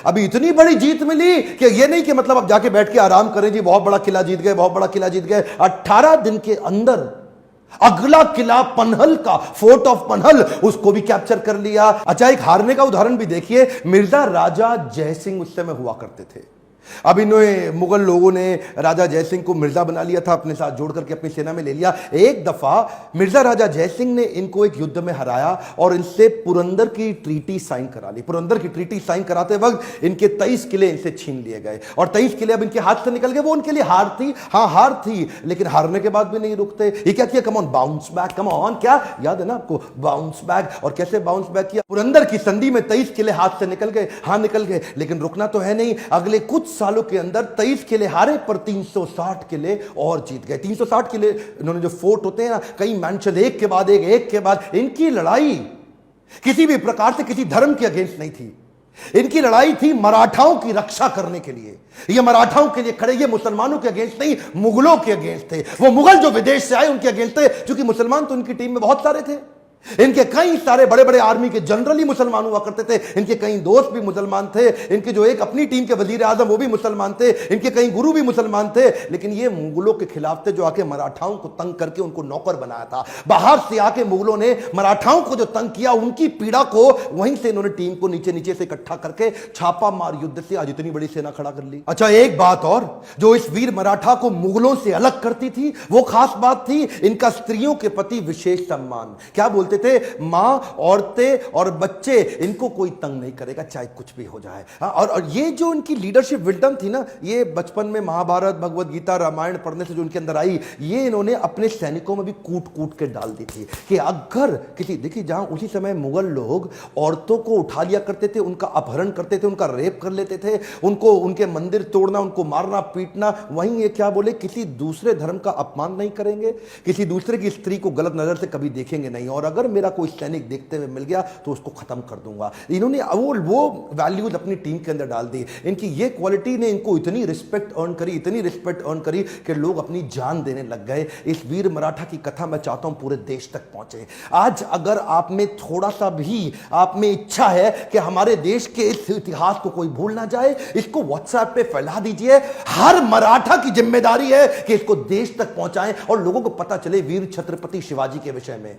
अभी इतनी बड़ी जीत मिली कि ये नहीं कि मतलब अब जाके बैठ के आराम करें जी, बहुत बड़ा किला जीत गए, बहुत बड़ा किला जीत गए। 18 दिन के अंदर अगला किला पनहल का, फोर्ट ऑफ पनहल, उसको भी कैप्चर कर लिया। अच्छा, एक हारने का उदाहरण भी देखिए, मिर्जा राजा जयसिंह उस समय हुआ करते थे। अब इन्होंने मुगल लोगों ने राजा जयसिंह को मिर्जा बना लिया था, अपने साथ जोड़ करके अपनी सेना में ले लिया। एक दफा मिर्जा राजा जयसिंह ने इनको एक युद्ध में हराया और इनसे पुरंदर की ट्रीटी साइन करा ली। पुरंदर की ट्रीटी साइन कराते वक्त इनके 23 किले इनसे छीन लिए गए और 23 किले अब इनके हाथ से निकल गए। वो उनके लिए हार थी, हाँ हार थी, लेकिन हारने के बाद भी नहीं रुकते। ये क्या किया? Come on, bounce back, come on, क्या याद है ना आपको? Bounce back. और कैसे बाउंस बैक किया? पुरंदर की संधि में 23 किले हाथ से निकल गए, हाँ निकल गए, लेकिन रुकना तो है नहीं। अगले कुछ सालों के अंदर 23 किले हारे पर 360 किले और जीत गए। 360 किले इन्होंने, जो फोर्ट होते हैं ना, कई मैंशन, एक के बाद एक के बाद। इनकी लड़ाई किसी भी प्रकार से किसी धर्म के अगेंस्ट नहीं थी। इनकी लड़ाई थी मराठाओं की रक्षा करने के लिए। ये मराठाओं के लिए खड़े, ये मुसलमानों के अगेंस्ट नहीं, मुगलों के अगेंस्ट थे। वो मुगल जो विदेश से आए उनके अगेंस्ट थे, क्योंकि मुसलमान तो इनकी टीम में बहुत सारे थे। इनके कई सारे बड़े बड़े आर्मी के जनरल ही मुसलमान हुआ करते थे। इनके कई दोस्त भी मुसलमान थे। इनके जो एक अपनी टीम के वजीर आजम वो भी मुसलमान थे। इनके कई गुरु भी मुसलमान थे। लेकिन ये मुगलों के खिलाफ थे, जो आके मराठाओं को तंग करके उनको नौकर बनाया था। बाहर से आके मुगलों ने मराठाओं को जो तंग किया, उनकी पीड़ा को वहीं से इन्होंने टीम को नीचे नीचे से इकट्ठा करके छापा मार युद्ध से आज इतनी बड़ी सेना खड़ा कर ली। अच्छा, एक बात और जो इस वीर मराठा को मुगलों से अलग करती थी, वो खास बात थी इनका स्त्रियों के प्रति विशेष सम्मान। क्या बोलते थे? मां, औरतें और बच्चे, इनको कोई तंग नहीं करेगा, चाहे कुछ भी हो जाए। और ये जो इनकी लीडरशिप विजडम थी ना, ये बचपन में महाभारत, भगवत गीता, रामायण पढ़ने से जो इनके अंदर आई, ये इन्होंने अपने सैनिकों में भी कूट कूट के डाल दी थी कि अगर किसी, देखिए, जहां उसी समय मुगल लोग औरतों को उठा लिया करते थे, उनका अपहरण करते थे, उनका रेप कर लेते थे, उनको उनके मंदिर तोड़ना, उनको मारना पीटना, वहीं ये क्या बोले, किसी दूसरे धर्म का अपमान नहीं करेंगे, किसी दूसरे की स्त्री को गलत नजर से कभी देखेंगे नहीं, और अगर मेरा कोई सैनिक देखते हुए मिल गया तो उसको खत्म कर दूंगा। इन्होंने वो वैल्यूज अपनी टीम के अंदर डाल दी। इनकी ये क्वालिटी ने इनको इतनी रिस्पेक्ट अर्न करी, इतनी रिस्पेक्ट अर्न करी कि लोग अपनी जान देने लग गए। इस वीर मराठा की कथा मैं चाहता हूं पूरे देश तक पहुंचे। आज अगर आप में थोड़ा सा भी आप में इच्छा है कि हमारे देश के इस इतिहास को कोई भूल ना जाए, इसको व्हाट्सएप पे फैला दीजिए। हर मराठा की जिम्मेदारी है कि इसको देश तक पहुंचाएं और लोगों को पता चले वीर छत्रपति शिवाजी के विषय में।